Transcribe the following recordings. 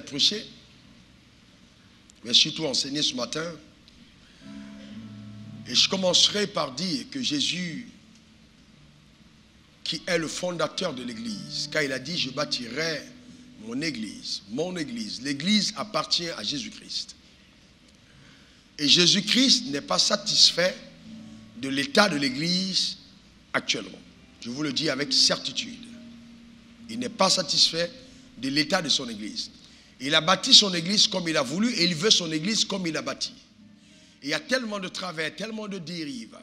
prêcher, mais surtout enseigner ce matin. Et je commencerai par dire que Jésus, qui est le fondateur de l'Église, car il a dit, je bâtirai mon Église. L'Église appartient à Jésus-Christ. Et Jésus-Christ n'est pas satisfait de l'état de l'Église actuellement. Je vous le dis avec certitude. Il n'est pas satisfait de l'état de son Église. Il a bâti son Église comme il a voulu et il veut son Église comme il a bâti. Il y a tellement de travers, tellement de dérives,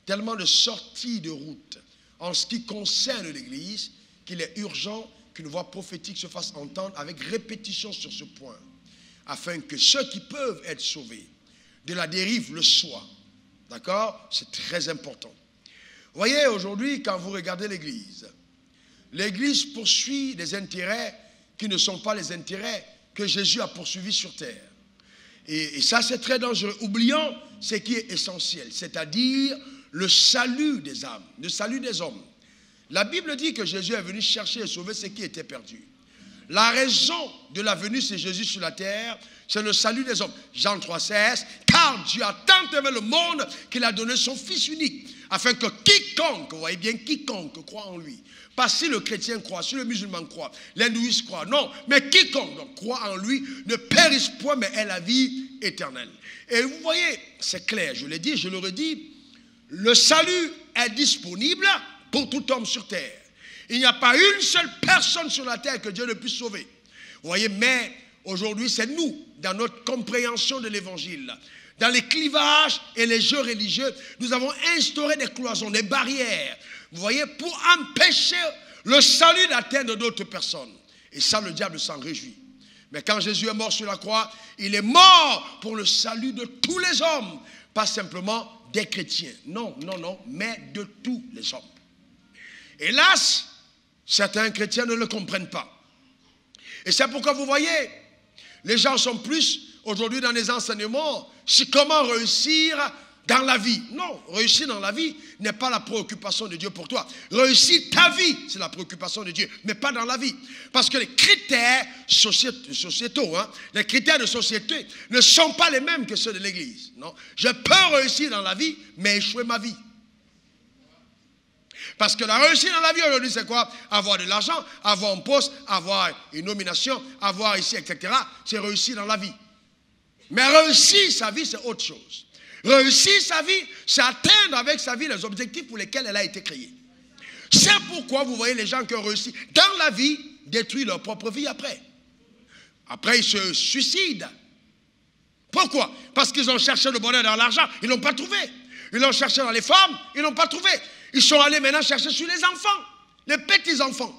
tellement de sorties de route en ce qui concerne l'Église qu'il est urgent qu'une voix prophétique se fasse entendre avec répétition sur ce point, afin que ceux qui peuvent être sauvés de la dérive le soient. D'accord? C'est très important. Vous voyez, aujourd'hui, quand vous regardez l'Église, l'Église poursuit des intérêts qui ne sont pas les intérêts que Jésus a poursuivis sur terre. Et ça, c'est très dangereux. Oublions ce qui est essentiel, c'est-à-dire le salut des âmes, le salut des hommes. La Bible dit que Jésus est venu chercher et sauver ceux qui étaient perdus. La raison de la venue de Jésus sur la terre, c'est le salut des hommes. Jean 3,16, car Dieu a tant aimé le monde qu'il a donné son Fils unique, afin que quiconque, vous voyez bien, quiconque croit en lui, pas si le chrétien croit, si le musulman croit, l'hindouiste croit, non, mais quiconque donc, croit en lui ne périsse point, mais ait la vie éternelle. Et vous voyez, c'est clair, je l'ai dit, je le redis, le salut est disponible pour tout homme sur terre. Il n'y a pas une seule personne sur la terre que Dieu ne puisse sauver. Vous voyez, mais aujourd'hui, c'est nous, dans notre compréhension de l'évangile, dans les clivages et les jeux religieux, nous avons instauré des cloisons, des barrières, vous voyez, pour empêcher le salut d'atteindre d'autres personnes. Et ça, le diable s'en réjouit. Mais quand Jésus est mort sur la croix, il est mort pour le salut de tous les hommes, pas simplement des chrétiens. Non, non, non, mais de tous les hommes. Hélas, certains chrétiens ne le comprennent pas. Et c'est pourquoi vous voyez, les gens sont plus aujourd'hui dans les enseignements sur comment réussir dans la vie. Non, réussir dans la vie n'est pas la préoccupation de Dieu pour toi. Réussir ta vie, c'est la préoccupation de Dieu, mais pas dans la vie. Parce que les critères sociétaux, les critères de société ne sont pas les mêmes que ceux de l'Église. Non, je peux réussir dans la vie, mais échouer ma vie. Parce que la réussite dans la vie aujourd'hui, c'est quoi? Avoir de l'argent, avoir un poste, avoir une nomination, avoir ici, etc. C'est réussir dans la vie. Mais réussir sa vie, c'est autre chose. Réussir sa vie, c'est atteindre avec sa vie les objectifs pour lesquels elle a été créée. C'est pourquoi vous voyez les gens qui ont réussi dans la vie détruire leur propre vie après. Après, ils se suicident. Pourquoi? Parce qu'ils ont cherché le bonheur dans l'argent, ils ne l'ont pas trouvé. Ils l'ont cherché dans les femmes, ils ne l'ont pas trouvé. Ils sont allés maintenant chercher sur les enfants, les petits-enfants.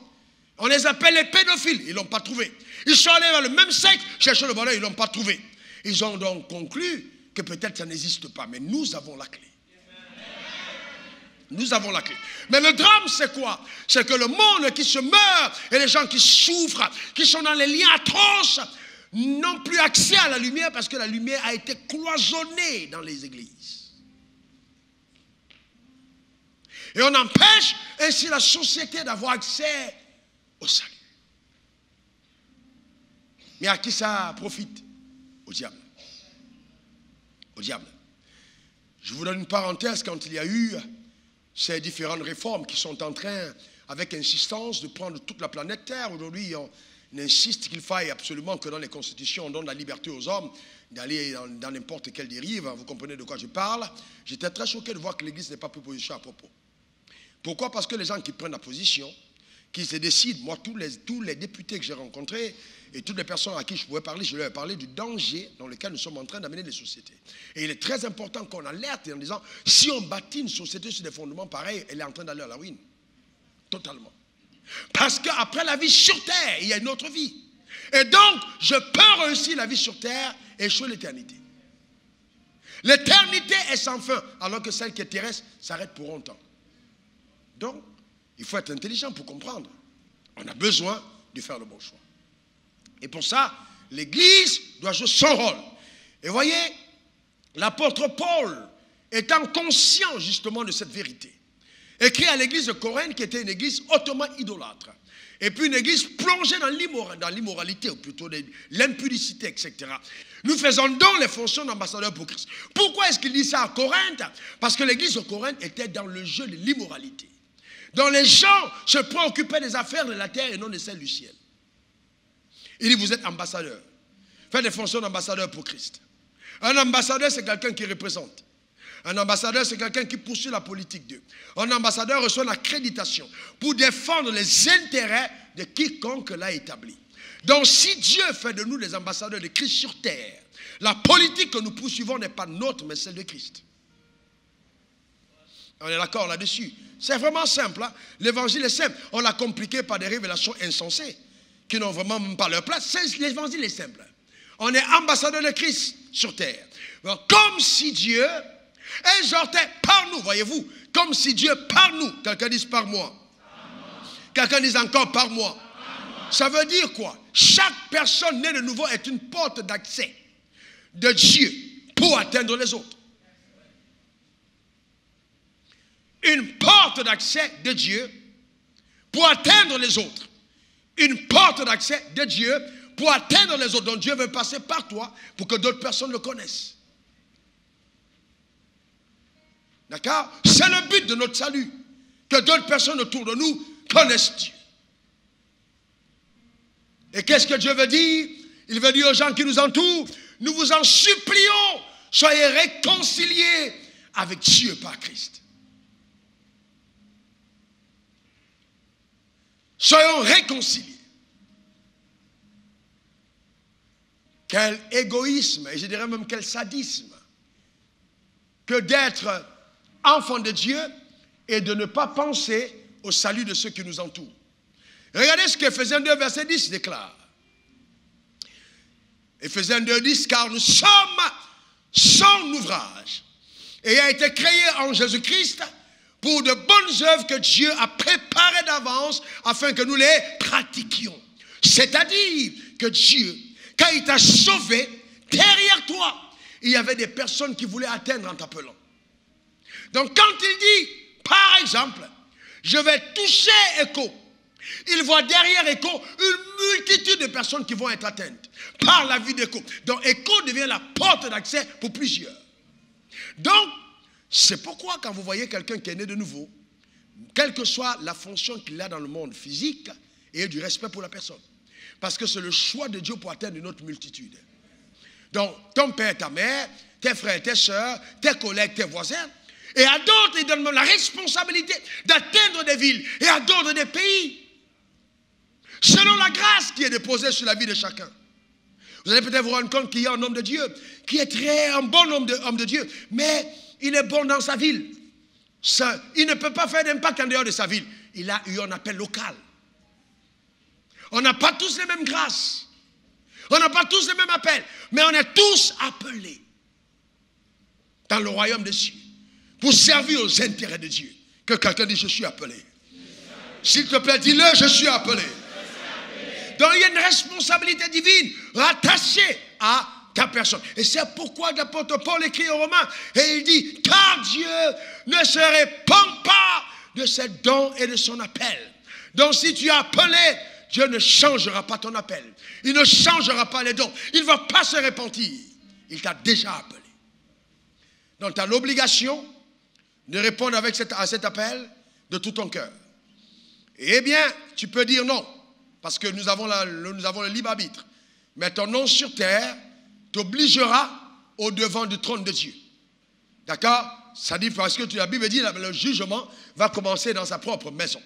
On les appelle les pédophiles, ils ne l'ont pas trouvé. Ils sont allés dans le même sexe, chercher le bonheur, ils ne l'ont pas trouvé. Ils ont donc conclu que peut-être ça n'existe pas, mais nous avons la clé. Nous avons la clé. Mais le drame, c'est quoi? C'est que le monde qui se meurt et les gens qui souffrent, qui sont dans les liens atroces, n'ont plus accès à la lumière parce que la lumière a été cloisonnée dans les églises. Et on empêche ainsi la société d'avoir accès au salut. Mais à qui ça profite? Au diable. Au diable. Je vous donne une parenthèse. Quand il y a eu ces différentes réformes qui sont en train, avec insistance, de prendre toute la planète Terre. Aujourd'hui, on insiste qu'il faille absolument que dans les constitutions, on donne la liberté aux hommes d'aller dans n'importe quelle dérive. Vous comprenez de quoi je parle? J'étais très choqué de voir que l'Église n'est pas pris position à propos. Pourquoi? Parce que les gens qui prennent la position, qui se décident, moi, tous les députés que j'ai rencontrés et toutes les personnes à qui je pouvais parler, je leur ai parlé du danger dans lequel nous sommes en train d'amener les sociétés. Et il est très important qu'on alerte en disant, si on bâtit une société sur des fondements pareils, elle est en train d'aller à la ruine. Totalement. Parce qu'après la vie sur terre, il y a une autre vie. Et donc, je peux réussir la vie sur terre et échouer l'éternité. L'éternité est sans fin, alors que celle qui est terrestre s'arrête pour longtemps. Donc, il faut être intelligent pour comprendre. On a besoin de faire le bon choix. Et pour ça, l'Église doit jouer son rôle. Et voyez, l'apôtre Paul, étant conscient justement de cette vérité, écrit à l'église de Corinthe, qui était une église hautement idolâtre. Et puis une église plongée dans l'immoralité, ou plutôt l'impudicité, etc. Nous faisons donc les fonctions d'ambassadeurs pour Christ. Pourquoi est-ce qu'il dit ça à Corinthe? Parce que l'église de Corinthe était dans le jeu de l'immoralité. Donc les gens se préoccupaient des affaires de la terre et non de celles du ciel. Il dit, vous êtes ambassadeurs. Faites des fonctions d'ambassadeur pour Christ. Un ambassadeur, c'est quelqu'un qui représente. Un ambassadeur, c'est quelqu'un qui poursuit la politique de Dieu. Un ambassadeur reçoit l'accréditation pour défendre les intérêts de quiconque l'a établi. Donc, si Dieu fait de nous des ambassadeurs de Christ sur terre, la politique que nous poursuivons n'est pas nôtre, mais celle de Christ. On est d'accord là-dessus. C'est vraiment simple. Hein? L'évangile est simple. On l'a compliqué par des révélations insensées qui n'ont vraiment même pas leur place. L'évangile est simple. On est ambassadeur de Christ sur terre. Donc, comme si Dieu exhortait par nous, voyez-vous, comme si Dieu par nous, quelqu'un dise par moi, quelqu'un dise encore par moi. Ça veut dire quoi? Chaque personne née de nouveau est une porte d'accès de Dieu pour atteindre les autres. Une porte d'accès de Dieu pour atteindre les autres. Une porte d'accès de Dieu pour atteindre les autres. Donc Dieu veut passer par toi pour que d'autres personnes le connaissent. D'accord? C'est le but de notre salut. Que d'autres personnes autour de nous connaissent Dieu. Et qu'est-ce que Dieu veut dire? Il veut dire aux gens qui nous entourent, nous vous en supplions, soyez réconciliés avec Dieu par Christ. Soyons réconciliés. Quel égoïsme, et je dirais même quel sadisme, que d'être enfant de Dieu et de ne pas penser au salut de ceux qui nous entourent. Regardez ce qu'Éphésiens 2, verset 10 déclare. Éphésiens 2, 10, car nous sommes son ouvrage, ayant été créés en Jésus-Christ pour de bonnes œuvres que Dieu a préparées d'avance afin que nous les pratiquions. C'est-à-dire que Dieu, quand il t'a sauvé, derrière toi, il y avait des personnes qui voulaient atteindre en t'appelant. Donc quand il dit, par exemple, je vais toucher Écho, il voit derrière Écho une multitude de personnes qui vont être atteintes par la vie d'Écho. Donc Écho devient la porte d'accès pour plusieurs. Donc, c'est pourquoi quand vous voyez quelqu'un qui est né de nouveau, quelle que soit la fonction qu'il a dans le monde physique, il y a du respect pour la personne. Parce que c'est le choix de Dieu pour atteindre une autre multitude. Donc, ton père, ta mère, tes frères, tes soeurs, tes collègues, tes voisins, et à d'autres, il donne même la responsabilité d'atteindre des villes et à d'autres des pays. Selon la grâce qui est déposée sur la vie de chacun. Vous allez peut-être vous rendre compte qu'il y a un homme de Dieu qui est un bon homme de Dieu, mais il est bon dans sa ville. Il ne peut pas faire d'impact en dehors de sa ville. Il a eu un appel local. On n'a pas tous les mêmes grâces. On n'a pas tous les mêmes appels. Mais on est tous appelés dans le royaume des cieux pour servir aux intérêts de Dieu. Que quelqu'un dise, je suis appelé. S'il te plaît, dis-le, je suis appelé. Donc il y a une responsabilité divine rattachée à ta personne. Et c'est pourquoi l'apôtre Paul écrit aux Romains et il dit, car Dieu ne se répand pas de ses dons et de son appel. Donc si tu es appelé, Dieu ne changera pas ton appel. Il ne changera pas les dons. Il ne va pas se repentir. Il t'a déjà appelé. Donc tu as l'obligation de répondre à cet appel de tout ton cœur. Eh bien, tu peux dire non. Parce que nous avons le libre arbitre. Mais ton nom sur terre t'obligera au devant du trône de Dieu. D'accord? Ça dit parce que la Bible dit que le jugement va commencer dans sa propre maison.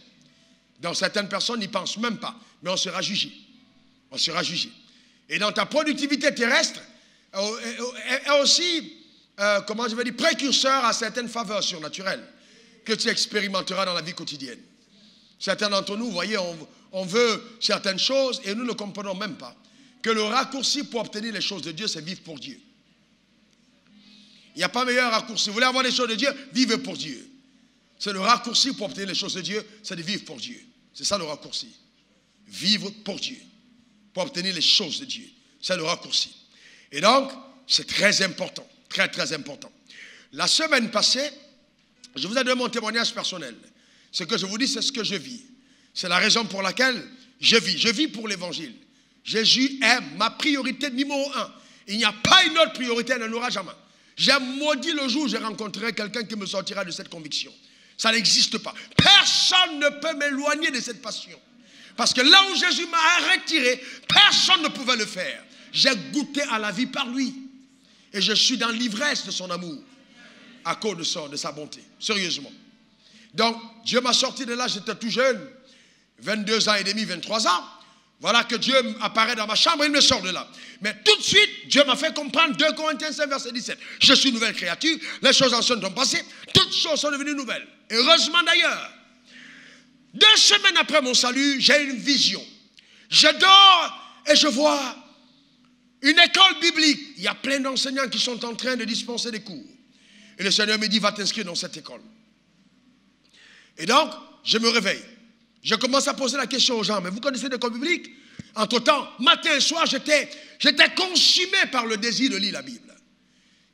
Donc certaines personnes n'y pensent même pas. Mais on sera jugé. On sera jugé. Et dans ta productivité terrestre, est aussi, comment je vais dire, précurseur à certaines faveurs surnaturelles que tu expérimenteras dans la vie quotidienne. Certains d'entre nous, vous voyez, on veut certaines choses et nous ne comprenons même pas que le raccourci pour obtenir les choses de Dieu, c'est vivre pour Dieu. Il n'y a pas meilleur raccourci. Vous voulez avoir les choses de Dieu, vivez pour Dieu. C'est le raccourci pour obtenir les choses de Dieu, c'est de vivre pour Dieu. C'est ça le raccourci. Vivre pour Dieu. Pour obtenir les choses de Dieu. C'est le raccourci. Et donc, c'est très important. Très, très important. La semaine passée, je vous ai donné mon témoignage personnel. Ce que je vous dis, c'est ce que je vis. C'est la raison pour laquelle je vis pour l'évangile. Jésus est ma priorité numéro 1. Il n'y a pas une autre priorité, elle n'en aura jamais. J'ai maudit le jour où j'ai rencontré quelqu'un qui me sortira de cette conviction. Ça n'existe pas. Personne ne peut m'éloigner de cette passion. Parce que là où Jésus m'a retiré, personne ne pouvait le faire. J'ai goûté à la vie par lui. Et je suis dans l'ivresse de son amour. À cause de sa bonté. Sérieusement. Donc, Dieu m'a sorti de là, j'étais tout jeune. 22 ans et demi, 23 ans. Voilà que Dieu apparaît dans ma chambre et il me sort de là. Mais tout de suite, Dieu m'a fait comprendre 2 Corinthiens 5, verset 17. Je suis une nouvelle créature, les choses anciennes sont passées, toutes choses sont devenues nouvelles. Heureusement d'ailleurs. 2 semaines après mon salut, j'ai une vision. Je dors et je vois une école biblique. Il y a plein d'enseignants qui sont en train de dispenser des cours. Et le Seigneur me dit, va t'inscrire dans cette école. Et donc, je me réveille. Je commence à poser la question aux gens, mais vous connaissez l'école biblique? Entre-temps, matin et soir, j'étais consumé par le désir de lire la Bible.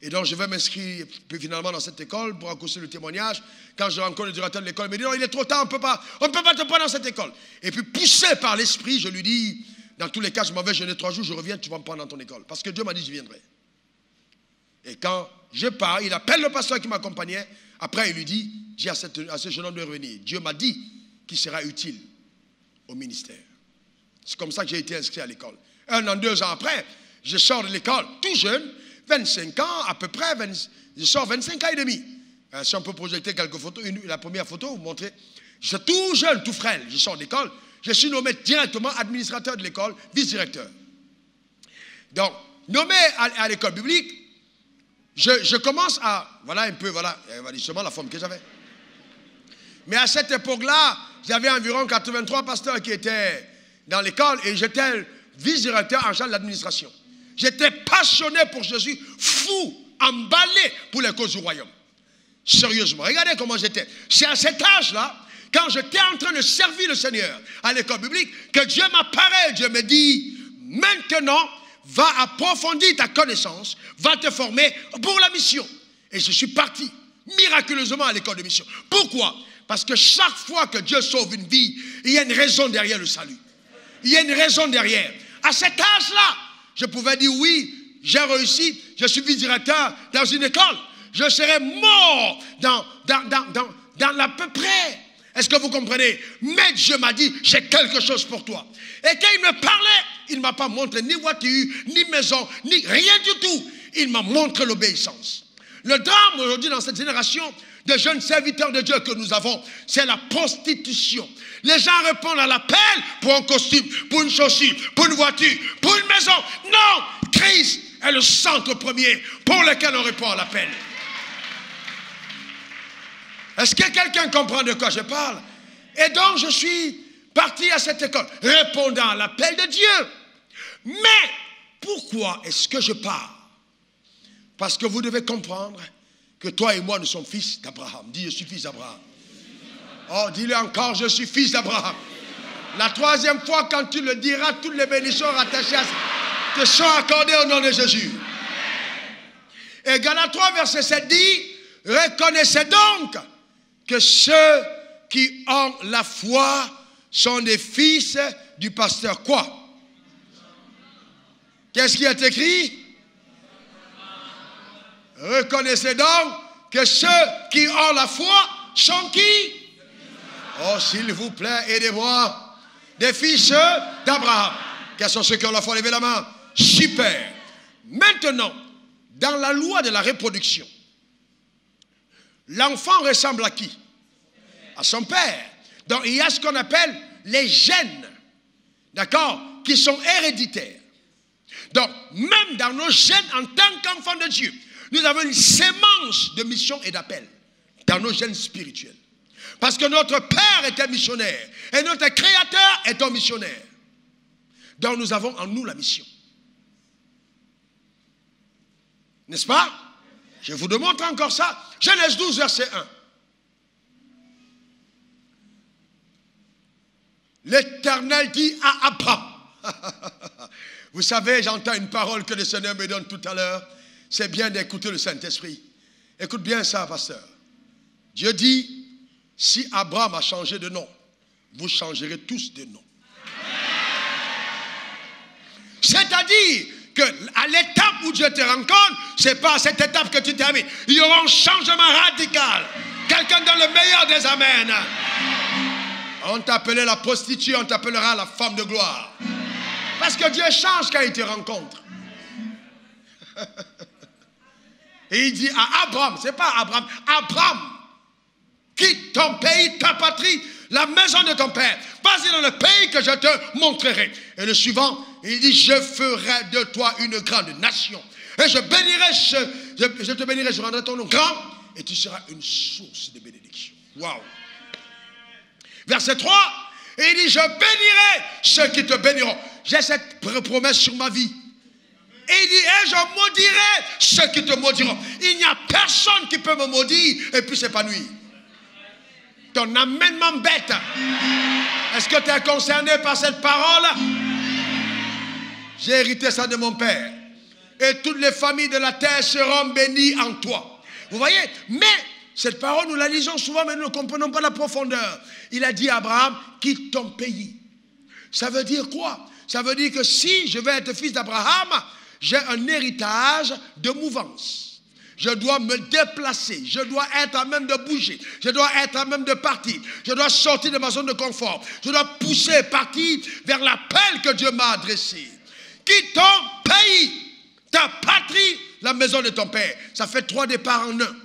Et donc, je vais m'inscrire puis finalement dans cette école pour accoster le témoignage. Quand je rencontre le directeur de l'école, il me dit, non, il est trop tard, on ne peut pas te prendre dans cette école. Et puis, poussé par l'esprit, je lui dis, dans tous les cas, je m'en vais jeûner 3 jours, je reviens, tu vas me prendre dans ton école. Parce que Dieu m'a dit, je viendrai. Et quand je pars, il appelle le pasteur qui m'accompagnait. Après, il lui dit, dis à ce jeune homme de revenir. Dieu m'a dit qu'il sera utile au ministère. C'est comme ça que j'ai été inscrit à l'école. 1 an, 2 ans après, je sors de l'école, tout jeune, 25 ans à peu près, je sors 25 ans et demi. Si on peut projeter quelques photos, la première photo, vous montrer. Je suis tout jeune, tout frêle, je sors de l'école, je suis nommé directement administrateur de l'école, vice-directeur. Donc, nommé à l'école biblique, je commence à, voilà un peu, voilà justement la forme que j'avais. Mais à cette époque-là, j'avais environ 83 pasteurs qui étaient dans l'école et j'étais vice-directeur en charge de l'administration. J'étais passionné pour Jésus, fou, emballé pour les causes du royaume. Sérieusement, regardez comment j'étais. C'est à cet âge-là, quand j'étais en train de servir le Seigneur à l'école biblique, que Dieu m'apparaît, Dieu me dit, maintenant, va approfondir ta connaissance, va te former pour la mission. Et je suis parti miraculeusement à l'école de mission. Pourquoi? Parce que chaque fois que Dieu sauve une vie, il y a une raison derrière le salut. Il y a une raison derrière. À cet âge-là, je pouvais dire oui, j'ai réussi, je suis vice-directeur dans une école. Je serais mort dans l'à peu près. Est-ce que vous comprenez? Mais Dieu m'a dit, j'ai quelque chose pour toi. Et quand il me parlait, il ne m'a pas montré ni voiture, ni maison, ni rien du tout. Il m'a montré l'obéissance. Le drame aujourd'hui dans cette génération de jeunes serviteurs de Dieu que nous avons, c'est la prostitution. Les gens répondent à l'appel pour un costume, pour une chaussure, pour une voiture, pour une maison. Non, Christ est le centre premier pour lequel on répond à l'appel. Est-ce que quelqu'un comprend de quoi je parle? Et donc je suis parti à cette école, répondant à l'appel de Dieu. Mais pourquoi est-ce que je pars? Parce que vous devez comprendre que toi et moi, nous sommes fils d'Abraham. Dis, je suis fils d'Abraham. Oh, dis-le encore, je suis fils d'Abraham. La 3e fois, quand tu le diras, toutes les bénédictions rattachées à ça te sont accordées au nom de Jésus. Et Galates 3, verset 7 dit, reconnaissez donc que ceux qui ont la foi sont des fils du pasteur. Quoi? Qu'est-ce qui est écrit? Reconnaissez donc que ceux qui ont la foi sont qui? Oh, s'il vous plaît, aidez-moi. Des fils d'Abraham. Quels sont ceux qui ont la foi? Levez la main. Super. Maintenant, dans la loi de la reproduction, l'enfant ressemble à qui? À son père. Donc, il y a ce qu'on appelle les gènes, d'accord, qui sont héréditaires. Donc, même dans nos gènes en tant qu'enfants de Dieu, nous avons une sémence de mission et d'appel dans nos gènes spirituels. Parce que notre Père était missionnaire et notre Créateur est un missionnaire. Donc, nous avons en nous la mission. N'est-ce pas? Je vous démontre encore ça. Genèse 12, verset 1. L'Éternel dit à Abraham. Vous savez, j'entends une parole que le Seigneur me donne tout à l'heure. C'est bien d'écouter le Saint-Esprit. Écoute bien ça, pasteur. Dieu dit, si Abraham a changé de nom, vous changerez tous de nom. C'est-à-dire qu'à l'étape où Dieu te rencontre, ce n'est pas à cette étape que tu termines. Il y aura un changement radical. Quelqu'un dans le meilleur des amens. On t'appelait la prostituée, on t'appellera la femme de gloire. Parce que Dieu change quand il te rencontre. Et il dit à Abraham, c'est pas Abraham, Abraham, quitte ton pays, ta patrie, la maison de ton père. Vas-y dans le pays que je te montrerai. Et le suivant, il dit, je ferai de toi une grande nation. Et je te bénirai, je rendrai ton nom grand. Et tu seras une source de bénédiction. Waouh. Verset 3, il dit, je bénirai ceux qui te béniront. J'ai cette promesse sur ma vie. Et il dit, et je maudirai ceux qui te maudiront. Il n'y a personne qui peut me maudire et puis s'épanouir. Ton amènement bête. Est-ce que tu es concerné par cette parole? J'ai hérité ça de mon père. Et toutes les familles de la terre seront bénies en toi. Vous voyez? Mais cette parole, nous la lisons souvent, mais nous ne comprenons pas la profondeur. Il a dit à Abraham, quitte ton pays. Ça veut dire quoi? Ça veut dire que si je veux être fils d'Abraham, j'ai un héritage de mouvance. Je dois me déplacer. Je dois être à même de bouger. Je dois être à même de partir. Je dois sortir de ma zone de confort. Je dois pousser, partir vers l'appel que Dieu m'a adressé. Quitte ton pays, ta patrie, la maison de ton père. Ça fait 3 départs en un.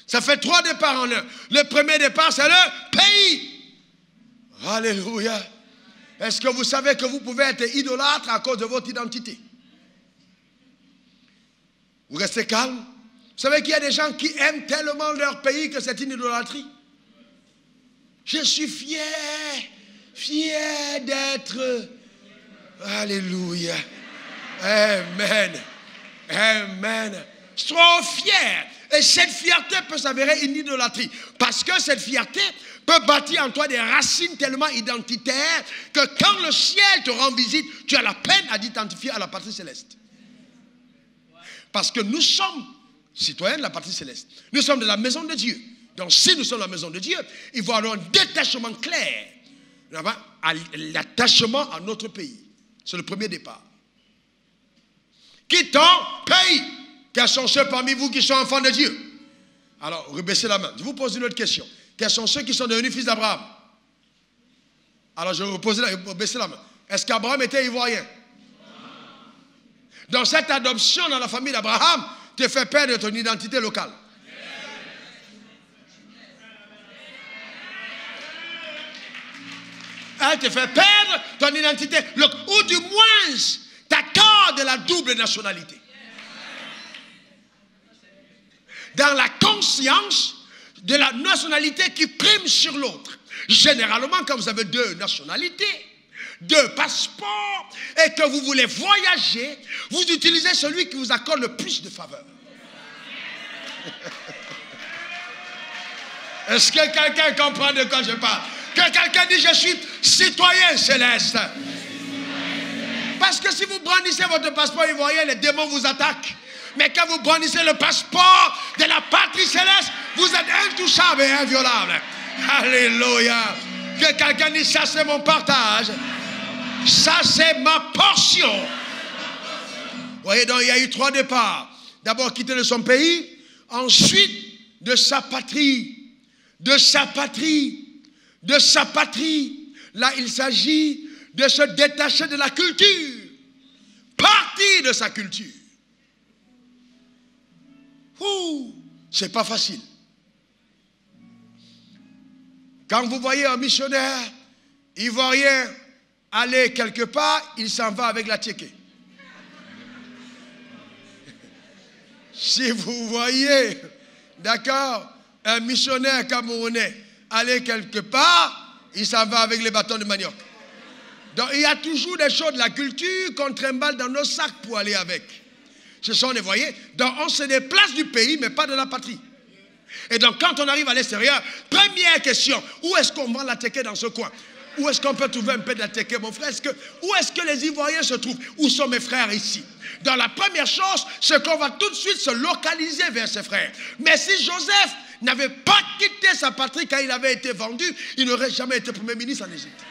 Ça fait 3 départs en un. Le premier départ, c'est le pays. Alléluia. Est-ce que vous savez que vous pouvez être idolâtre à cause de votre identité? Vous restez calme. Vous savez qu'il y a des gens qui aiment tellement leur pays que c'est une idolâtrie. Je suis fier d'être... Alléluia. Amen. Amen. Je suis trop fier. Et cette fierté peut s'avérer une idolâtrie. Parce que cette fierté peut bâtir en toi des racines tellement identitaires que quand le ciel te rend visite, tu as la peine à t'identifier à la patrie céleste. Parce que nous sommes citoyens de la patrie céleste. Nous sommes de la maison de Dieu. Donc si nous sommes de la maison de Dieu, il faut avoir un détachement clair. L'attachement à notre pays. C'est le premier départ. Quitte ton pays. Quels sont ceux parmi vous qui sont enfants de Dieu? Alors, rebaissez la main. Je vous pose une autre question. Quels sont ceux qui sont devenus fils d'Abraham? Alors, je vais rebaisser la main. Est-ce qu'Abraham était ivoirien? Dans cette adoption dans la famille d'Abraham, te fait perdre ton identité locale. Elle te fait perdre ton identité locale. Ou du moins, t'accordes la double nationalité. Dans la conscience de la nationalité qui prime sur l'autre. Généralement, quand vous avez 2 nationalités, 2 passeports, et que vous voulez voyager, vous utilisez celui qui vous accorde le plus de faveur. Est-ce que quelqu'un comprend de quoi je parle? Que quelqu'un dit, je suis citoyen céleste. Parce que si vous brandissez votre passeport ivoirien, les démons vous attaquent. Mais quand vous brandissez le passeport de la patrie céleste, vous êtes intouchable et inviolable. Alléluia. Que quelqu'un dise, ça c'est mon partage. Ça c'est ma portion. Vous voyez, donc il y a eu 3 départs. D'abord quitter de son pays, ensuite de sa patrie. De sa patrie. De sa patrie. Là, il s'agit de se détacher de la culture. Partir de sa culture. C'est pas facile. Quand vous voyez un missionnaire ivoirien aller quelque part, il s'en va avec la tchéké. Si vous voyez, d'accord, un missionnaire camerounais aller quelque part, il s'en va avec les bâtons de manioc. Donc il y a toujours des choses de la culture qu'on trimballe dans nos sacs pour aller avec. Ce sont des, voyez, donc on se déplace du pays, mais pas de la patrie. Et donc quand on arrive à l'extérieur, première question, où est-ce qu'on vend la tchéké dans ce coin? Où est-ce qu'on peut trouver un peu de la tchéké, mon frère? Où est-ce que les Ivoiriens se trouvent? Où sont mes frères ici? Dans la première chose, c'est qu'on va tout de suite se localiser vers ses frères. Mais si Joseph n'avait pas quitté sa patrie quand il avait été vendu, il n'aurait jamais été premier ministre en Égypte.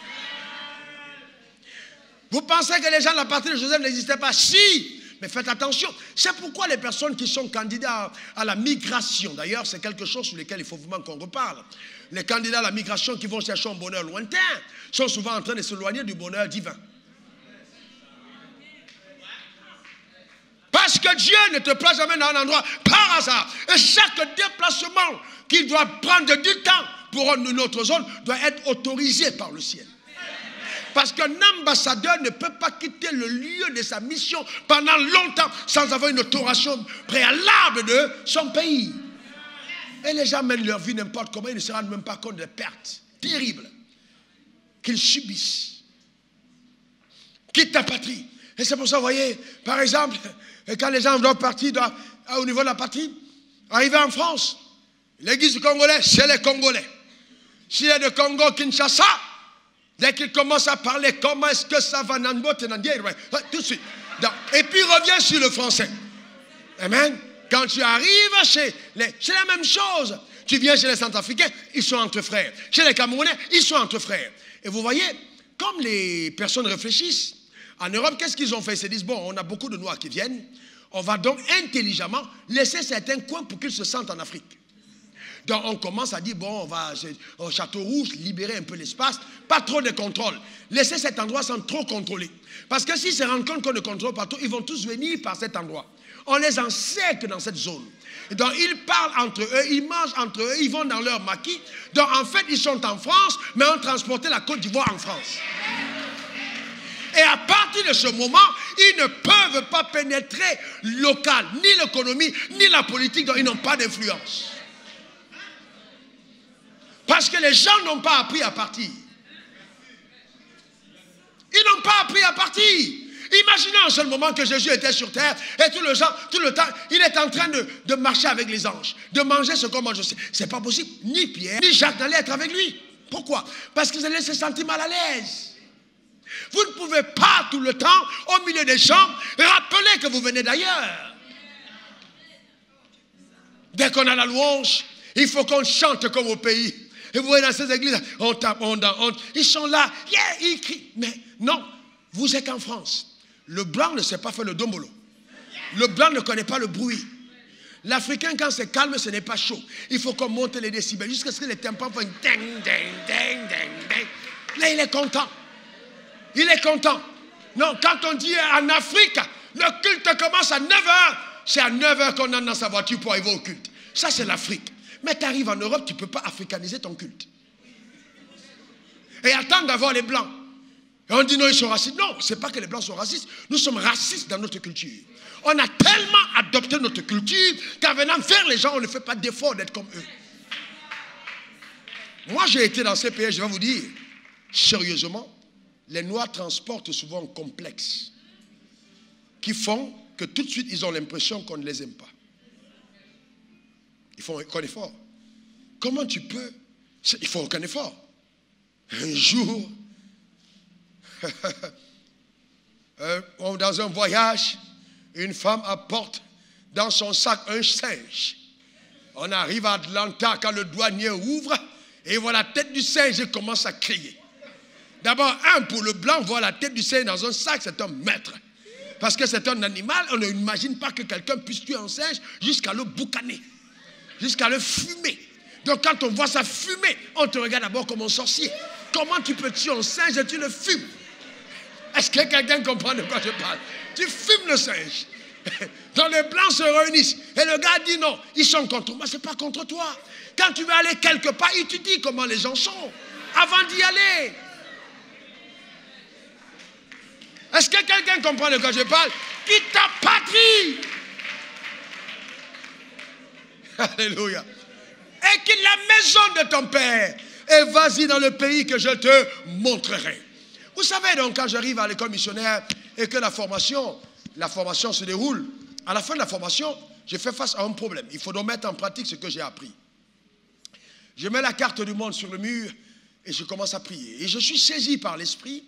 Vous pensez que les gens de la patrie de Joseph n'existaient pas? Si, mais faites attention. C'est pourquoi les personnes qui sont candidats à la migration, d'ailleurs, c'est quelque chose sur lequel il faut vraiment qu'on reparle. Les candidats à la migration qui vont chercher un bonheur lointain sont souvent en train de s'éloigner du bonheur divin. Parce que Dieu ne te place jamais dans un endroit par hasard. Et chaque déplacement qu'il doit prendre du temps pour une autre zone doit être autorisé par le ciel. Parce qu'un ambassadeur ne peut pas quitter le lieu de sa mission pendant longtemps sans avoir une autorisation préalable de son pays. Et les gens mènent leur vie n'importe comment, ils ne se rendent même pas compte des pertes terribles qu'ils subissent. Quitte ta patrie. Et c'est pour ça, vous voyez, par exemple, quand les gens doivent partir au niveau de la patrie, arriver en France, l'église congolais, c'est les Congolais. S'il est de Congo, Kinshasa, dès qu'il commence à parler, comment est-ce que ça va, tout de suite. Et puis il revient sur le français. Amen. Quand tu arrives c'est la même chose. Tu viens chez les Centrafricains, ils sont entre frères. Chez les Camerounais, ils sont entre frères. Et vous voyez, comme les personnes réfléchissent, en Europe, qu'est-ce qu'ils ont fait? Ils se disent, bon, on a beaucoup de Noirs qui viennent, on va donc intelligemment laisser certains coins pour qu'ils se sentent en Afrique. Donc on commence à dire, bon, on va au Château Rouge, libérer un peu l'espace, pas trop de contrôle. Laisser cet endroit sans trop contrôler. Parce que s'ils se rendent compte qu'on ne contrôle pas tout, ils vont tous venir par cet endroit. On les enseigne dans cette zone. Et donc ils parlent entre eux, ils mangent entre eux, ils vont dans leur maquis. Donc en fait, ils sont en France, mais ont transporté la Côte d'Ivoire en France. Et à partir de ce moment, ils ne peuvent pas pénétrer local, ni l'économie, ni la politique, donc ils n'ont pas d'influence. Parce que les gens n'ont pas appris à partir. Ils n'ont pas appris à partir. Imaginez un seul moment que Jésus était sur terre et tout le temps, il est en train de marcher avec les anges, de manger ce qu'on mange. C'est pas possible. Ni Pierre, ni Jacques n'allaient être avec lui. Pourquoi? Parce qu'ils allaient se sentir mal à l'aise. Vous ne pouvez pas tout le temps, au milieu des gens, rappeler que vous venez d'ailleurs. Dès qu'on a la louange, il faut qu'on chante comme au pays. Et vous voyez dans ces églises, on tape, on danse, ils sont là, yeah, ils crient. Mais non, vous êtes en France. Le blanc ne sait pas faire le dombolo. Le blanc ne connaît pas le bruit. L'Africain, quand c'est calme, ce n'est pas chaud. Il faut qu'on monte les décibels jusqu'à ce que les tympans font ding, ding, ding, ding, ding. Là, il est content. Il est content. Non, quand on dit en Afrique, le culte commence à 9h. C'est à 9h qu'on entre dans sa voiture pour arriver au culte. Ça, c'est l'Afrique. Mais tu arrives en Europe, tu ne peux pas africaniser ton culte. Et attendre d'avoir les Blancs. Et on dit non, ils sont racistes. Non, ce n'est pas que les Blancs sont racistes. Nous sommes racistes dans notre culture. On a tellement adopté notre culture qu'en venant vers les gens, on ne fait pas d'effort d'être comme eux. Moi, j'ai été dans ces pays, je vais vous dire, sérieusement, les Noirs transportent souvent un complexe qui font que tout de suite, ils ont l'impression qu'on ne les aime pas. Il faut aucun effort. Comment tu peux? Il faut aucun effort. Un jour, dans un voyage, une femme apporte dans son sac un singe. On arrive à Atlanta quand le douanier ouvre et voit la tête du singe et commence à crier. D'abord, pour le blanc, voir la tête du singe dans un sac, c'est un maître. Parce que c'est un animal, on n'imagine pas que quelqu'un puisse tuer un singe jusqu'à le boucaner, jusqu'à le fumer. Donc quand on voit ça fumer, on te regarde d'abord comme un sorcier. Comment tu peux tuer un singe et tu le fumes? Est-ce que quelqu'un comprend de quoi je parle? Tu fumes le singe. Donc les blancs se réunissent. Et le gars dit non, ils sont contre moi. Ce n'est pas contre toi. Quand tu veux aller quelque part, il te dit comment les gens sont avant d'y aller. Est-ce que quelqu'un comprend de quoi je parle? Quitte ta patrie. Alléluia. Et quitte la maison de ton père. Et vas-y dans le pays que je te montrerai. Vous savez donc quand j'arrive à l'école missionnaire et que la formation se déroule, à la fin de la formation, je fais face à un problème. Il faut donc mettre en pratique ce que j'ai appris. Je mets la carte du monde sur le mur et je commence à prier. Et je suis saisi par l'esprit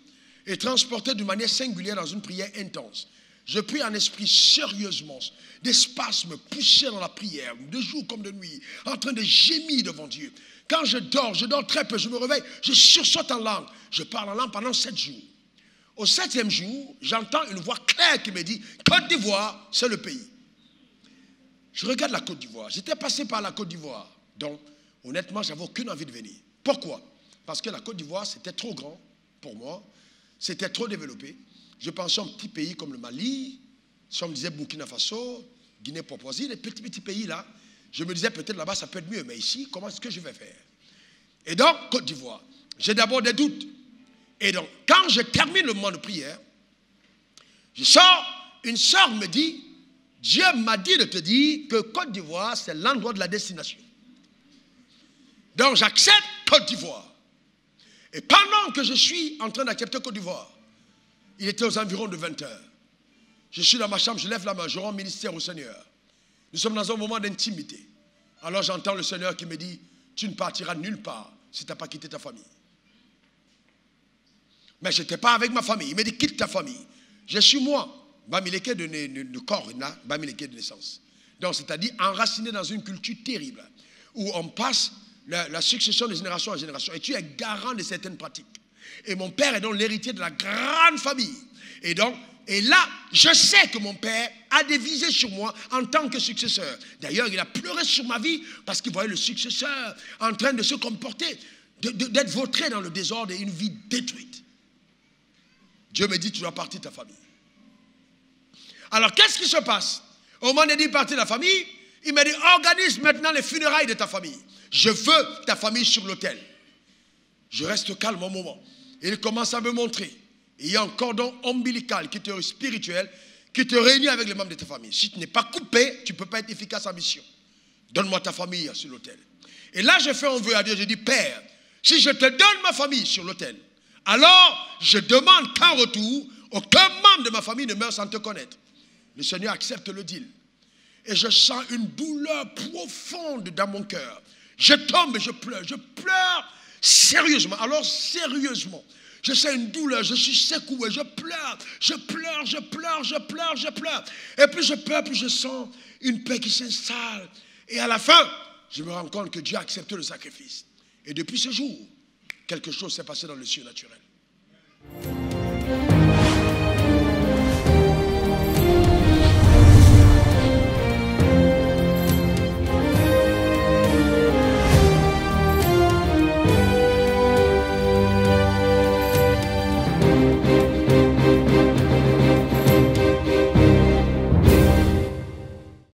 et transporté d'une manière singulière dans une prière intense. Je prie en esprit sérieusement, des spasmes poussés dans la prière, de jour comme de nuit, en train de gémir devant Dieu. Quand je dors très peu, je me réveille, je sursaute en langue. Je parle en langue pendant 7 jours. au 7e jour, j'entends une voix claire qui me dit, Côte d'Ivoire, c'est le pays. Je regarde la Côte d'Ivoire. J'étais passé par la Côte d'Ivoire. Donc, honnêtement, je n'avais aucune envie de venir. Pourquoi? Parce que la Côte d'Ivoire, c'était trop grand pour moi. C'était trop développé. Je pensais à un petit pays comme le Mali, si on me disait Burkina Faso, Guinée-Papouasie, les petits pays là. Je me disais peut-être là-bas, ça peut être mieux. Mais ici, comment est-ce que je vais faire? Et donc, Côte d'Ivoire, j'ai d'abord des doutes. Et donc, quand je termine le moment de prière, je sors, une soeur me dit, Dieu m'a dit de te dire que Côte d'Ivoire, c'est l'endroit de la destination. Donc, j'accepte Côte d'Ivoire. Et pendant que je suis en train d'accepter Côte d'Ivoire, il était aux environs de 20 heures. Je suis dans ma chambre, je lève la main, je rends ministère au Seigneur. Nous sommes dans un moment d'intimité. Alors j'entends le Seigneur qui me dit, tu ne partiras nulle part si tu n'as pas quitté ta famille. Mais je n'étais pas avec ma famille. Il me dit, quitte ta famille. Je suis moi, Bamileke de corps, Bamileke de naissance. Donc, c'est-à-dire enraciné dans une culture terrible, où on passe la succession de génération en génération. Et tu es garant de certaines pratiques. Et mon père est donc l'héritier de la grande famille. Et là, je sais que mon père a des visées sur moi en tant que successeur. D'ailleurs, il a pleuré sur ma vie parce qu'il voyait le successeur en train de se comporter, d'être vautré dans le désordre et une vie détruite. Dieu me dit, tu dois partir de ta famille. Alors, qu'est-ce qui se passe? Au moment de dire partir de la famille, il m'a dit, organise maintenant les funérailles de ta famille. Je veux ta famille sur l'autel. Je reste calme un moment. Et il commence à me montrer. Il y a un cordon ombilical qui te spirituel qui te réunit avec les membres de ta famille. Si tu n'es pas coupé, tu ne peux pas être efficace en mission. Donne-moi ta famille sur l'autel. Et là, je fais un vœu à Dieu. Je dis, Père, si je te donne ma famille sur l'autel, alors je demande qu'en retour, aucun membre de ma famille ne meure sans te connaître. Le Seigneur accepte le deal. Et je sens une douleur profonde dans mon cœur. Je tombe et je pleure sérieusement. Alors sérieusement, je sens une douleur, je suis secoué, je pleure. Et plus je pleure, plus je sens une paix qui s'installe. Et à la fin, je me rends compte que Dieu a accepté le sacrifice. Et depuis ce jour, quelque chose s'est passé dans le surnaturel.